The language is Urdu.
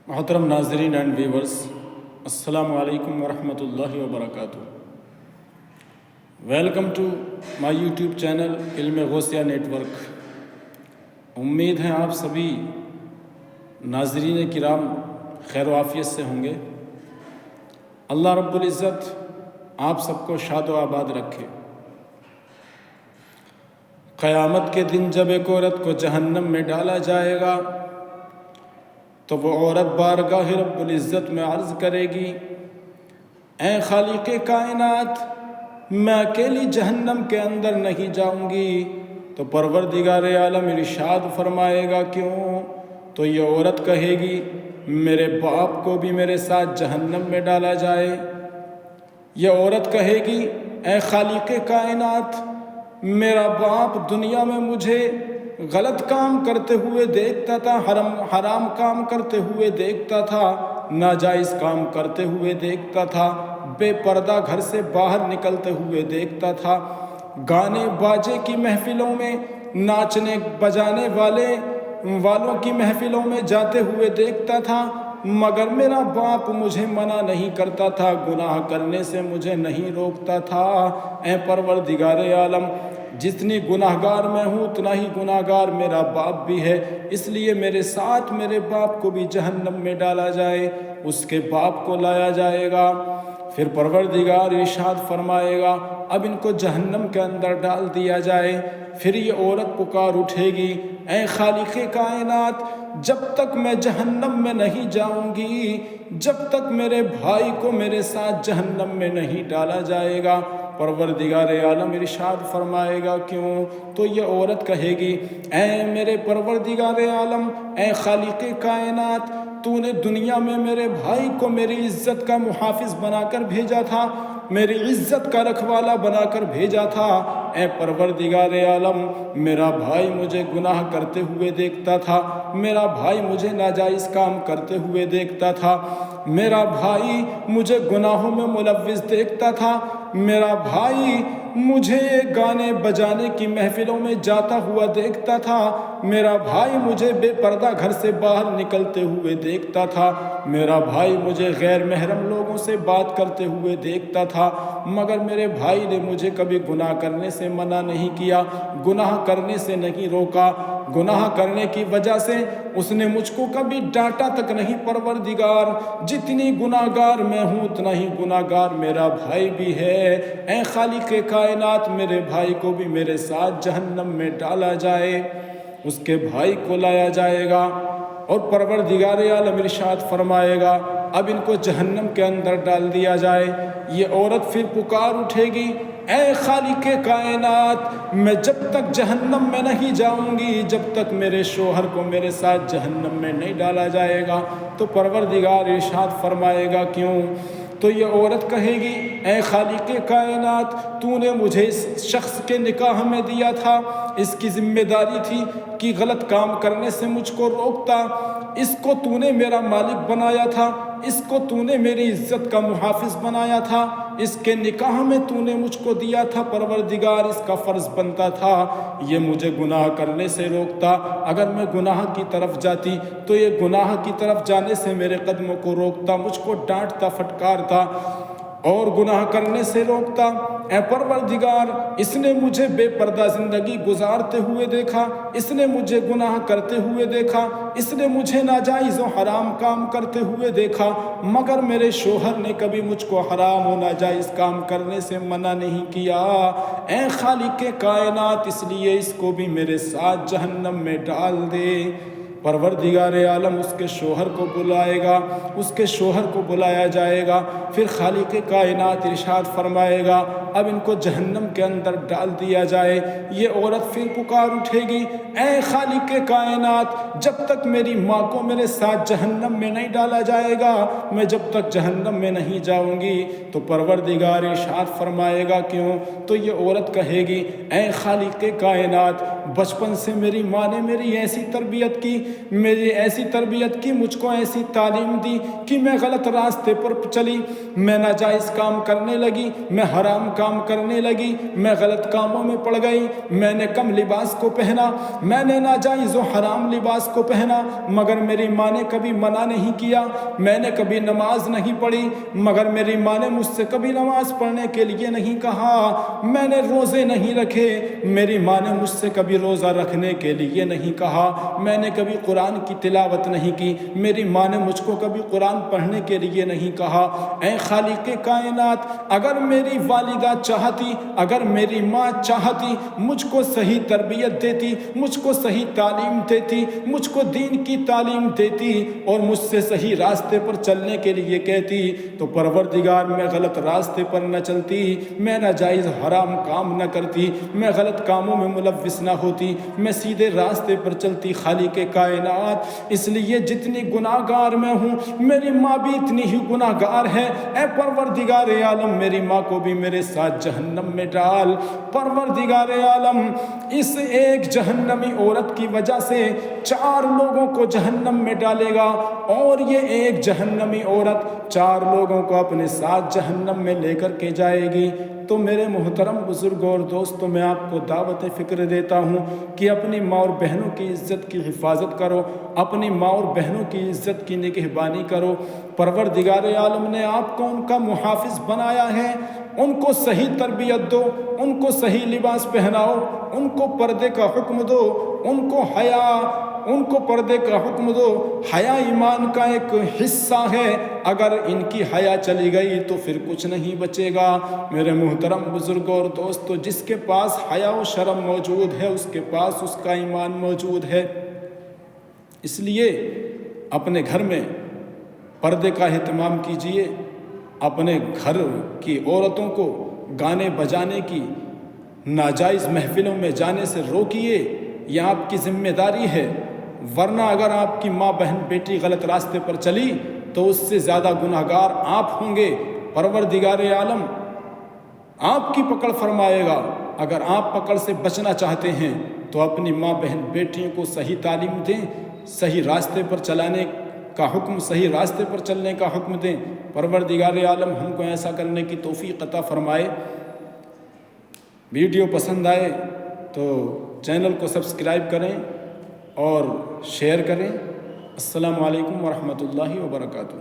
محترم ناظرین اینڈ ویورز، السلام علیکم ورحمۃ اللہ وبرکاتہ۔ Welcome to my YouTube channel Ilm Ghausia net work. امید ہے آپ سبھی ناظرین کرام خیر و عافیت سے ہوں گے۔ اللہ رب العزت آپ سب کو شاد و آباد رکھے۔ قیامت کے دن جب ایک عورت کو جہنم میں ڈالا جائے گا تو وہ عورت بارگاہ رب العزت میں عرض کرے گی، اے خالق کائنات، میں اکیلی جہنم کے اندر نہیں جاؤں گی۔ تو پروردگار عالم ارشاد فرمائے گا، کیوں؟ تو یہ عورت کہے گی، میرے باپ کو بھی میرے ساتھ جہنم میں ڈالا جائے۔ یہ عورت کہے گی، اے خالق کائنات، میرا باپ دنیا میں مجھے غلط کام کرتے ہوئے دیکھتا تھا، حرام کام کرتے ہوئے دیکھتا تھا، ناجائز کام کرتے ہوئے دیکھتا تھا، بے پردہ گھر سے باہر نکلتے ہوئے دیکھتا تھا، گانے باجے کی محفلوں میں، ناچنے بجانے والوں کی محفلوں میں جاتے ہوئے دیکھتا تھا، مگر میرا باپ مجھے منع نہیں کرتا تھا، گناہ کرنے سے مجھے نہیں روکتا تھا۔ اے پروردگار عالم، جتنی گناہگار میں ہوں اتنا ہی گناہگار میرا باپ بھی ہے، اس لیے میرے ساتھ میرے باپ کو بھی جہنم میں ڈالا جائے۔ اس کے باپ کو لایا جائے گا، پھر پروردگار ارشاد فرمائے گا، اب ان کو جہنم کے اندر ڈال دیا جائے۔ پھر یہ عورت پکار اٹھے گی، اے خالق کائنات، جب تک میں جہنم میں نہیں جاؤں گی، جب تک میرے بھائی کو میرے ساتھ جہنم میں نہیں ڈالا جائے گا۔ پروردگار عالم ارشاد فرمائے گا، کیوں؟ تو یہ عورت کہے گی، اے میرے پروردگار عالم، اے خالق کائنات، تو نے دنیا میں میرے بھائی کو میری عزت کا محافظ بنا کر بھیجا تھا، میری عزت کا رکھوالا بنا کر بھیجا تھا۔ اے پروردگار عالم، میرا بھائی مجھے گناہ کرتے ہوئے دیکھتا تھا، میرا بھائی مجھے ناجائز کام کرتے ہوئے دیکھتا تھا، میرا بھائی مجھے گناہوں میں ملوث دیکھتا تھا، میرا بھائی مجھے گانے بجانے کی محفلوں میں جاتا ہوا دیکھتا تھا، میرا بھائی مجھے بے پردہ گھر سے باہر نکلتے ہوئے دیکھتا تھا، میرا بھائی مجھے غیر محرم لوگوں سے بات کرتے ہوئے دیکھتا تھا، مگر میرے بھائی نے مجھے کبھی گناہ کرنے سے منع نہیں کیا، گناہ کرنے سے نہیں روکا، گناہ کرنے کی وجہ سے اس نے مجھ کو کبھی ڈانٹا تک نہیں۔ پروردگار، جتنی گناہگار میں ہوں اتنا ہی گناہگار میرا بھائی بھی ہے۔ اے خالق کائنات، میرے بھائی کو بھی میرے ساتھ جہنم میں ڈالا جائے۔ اس کے بھائی کو لایا جائے گا اور پروردگار عالم ارشاد فرمائے گا، اب ان کو جہنم کے اندر ڈال دیا جائے۔ یہ عورت پھر پکار اٹھے گی، اے خالق کائنات، میں جب تک جہنم میں نہیں جاؤں گی جب تک میرے شوہر کو میرے ساتھ جہنم میں نہیں ڈالا جائے گا۔ تو پروردگار ارشاد فرمائے گا، کیوں؟ تو یہ عورت کہے گی، اے خالق کائنات، تو نے مجھے اس شخص کے نکاح میں دیا تھا، اس کی ذمہ داری تھی کہ غلط کام کرنے سے مجھ کو روکتا، اس کو تو نے میرا مالک بنایا تھا، اس کو تو نے میری عزت کا محافظ بنایا تھا، اس کے نکاح میں تو نے مجھ کو دیا تھا۔ پروردگار، اس کا فرض بنتا تھا یہ مجھے گناہ کرنے سے روکتا، اگر میں گناہ کی طرف جاتی تو یہ گناہ کی طرف جانے سے میرے قدموں کو روکتا، مجھ کو ڈانٹتا پھٹکارتا اور گناہ کرنے سے روکتا۔ اے پروردگار، اس نے مجھے بے پردہ زندگی گزارتے ہوئے دیکھا، اس نے مجھے گناہ کرتے ہوئے دیکھا، اس نے مجھے ناجائز و حرام کام کرتے ہوئے دیکھا، مگر میرے شوہر نے کبھی مجھ کو حرام و ناجائز کام کرنے سے منع نہیں کیا۔ اے خالق کائنات، اس لیے اس کو بھی میرے ساتھ جہنم میں ڈال دے۔ پروردگار عالم اس کے شوہر کو بلائے گا، اس کے شوہر کو بلایا جائے گا، پھر خالق کائنات ارشاد فرمائے گا، اب ان کو جہنم کے اندر ڈال دیا جائے۔ یہ عورت پھر پکار اٹھے گی، اے خالق کائنات، جب تک میری ماں کو میرے ساتھ جہنم میں نہیں ڈالا جائے گا میں جب تک جہنم میں نہیں جاؤں گی۔ تو پروردگار ارشاد فرمائے گا، کیوں؟ تو یہ عورت کہے گی، اے خالق کائنات، بچپن سے میری ماں نے میری ایسی تربیت کی میری ایسی تربیت کی، مجھ کو ایسی تعلیم دی کہ میں غلط راستے پر چلی، میں ناجائز کام کرنے لگی، میں حرام کام کرنے لگی، میں غلط کاموں میں پڑ گئی، میں نے کم لباس کو پہنا، میں نے ناجائز و حرام لباس کو پہنا، مگر میری ماں نے کبھی منع نہیں کیا، میں نے کبھی نماز نہیں پڑھی مگر میری ماں نے مجھ سے کبھی نماز پڑھنے کے لیے نہیں کہا، میں نے روزے نہیں رکھے، میری ماں نے مجھ سے کبھی روزہ رکھنے کے لیے نہیں کہا، میں نے کبھی قرآن کی تلاوت نہیں کی، میری ماں نے مجھ کو کبھی قرآن پڑھنے کے لیے نہیں کہا۔ اے خالق کائنات، اگر میری والدہ چاہتی، اگر میری ماں چاہتی، مجھ کو صحیح تربیت دیتی، مجھ کو صحیح تعلیم دیتی، مجھ کو دین کی تعلیم دیتی اور مجھ سے صحیح راستے پر چلنے کے لیے کہتی، تو پروردگار میں غلط راستے پر نہ چلتی، میں ناجائز حرام کام نہ کرتی، میں غلط کاموں میں ملوث نہ ہوتی، میں سیدھے راستے پر چلتی۔ خالق کائنات، اس لیے جتنی گناہ گار میں ہوں، میری ماں بھی اتنی ہی گناہ گار ہے، اے پروردگار عالم میری ماں کو بھی میرے ساتھ جہنم میں ڈال۔ پروردگار عالم، اس ایک جہنمی عورت کی وجہ سے 4 لوگوں کو جہنم میں ڈالے گا، اور یہ ایک جہنمی عورت 4 لوگوں کو اپنے ساتھ جہنم میں لے کر کے جائے گی۔ تو میرے محترم بزرگوں اور دوستوں، میں آپ کو دعوت فکر دیتا ہوں کہ اپنی ماں اور بہنوں کی عزت کی حفاظت کرو، اپنی ماں اور بہنوں کی عزت کی نگہبانی کرو۔ پروردگار عالم نے آپ کو ان کا محافظ بنایا ہے، ان کو صحیح تربیت دو، ان کو صحیح لباس پہناؤ، ان کو پردے کا حکم دو، ان کو پردے کا حکم دو۔ حیا ایمان کا ایک حصہ ہے، اگر ان کی حیا چلی گئی تو پھر کچھ نہیں بچے گا۔ میرے محترم بزرگوں اور دوستو، جس کے پاس حیا و شرم موجود ہے، اس کے پاس اس کا ایمان موجود ہے۔ اس لیے اپنے گھر میں پردے کا اہتمام کیجیے، اپنے گھر کی عورتوں کو گانے بجانے کی ناجائز محفلوں میں جانے سے روکیے، یہ آپ کی ذمہ داری ہے، ورنہ اگر آپ کی ماں بہن بیٹی غلط راستے پر چلی تو اس سے زیادہ گناہگار آپ ہوں گے۔ پروردگار عالم آپ کی پکڑ فرمائے گا۔ اگر آپ پکڑ سے بچنا چاہتے ہیں تو اپنی ماں بہن بیٹیوں کو صحیح تعلیم دیں، صحیح راستے پر چلانے کا حکم، صحیح راستے پر چلنے کا حکم دیں۔ پروردگار عالم ہم کو ایسا کرنے کی توفیق عطا فرمائے۔ ویڈیو پسند آئے تو چینل کو سبسکرائب کریں اور شیئر کریں۔ السلام علیکم ورحمۃ اللہ وبرکاتہ۔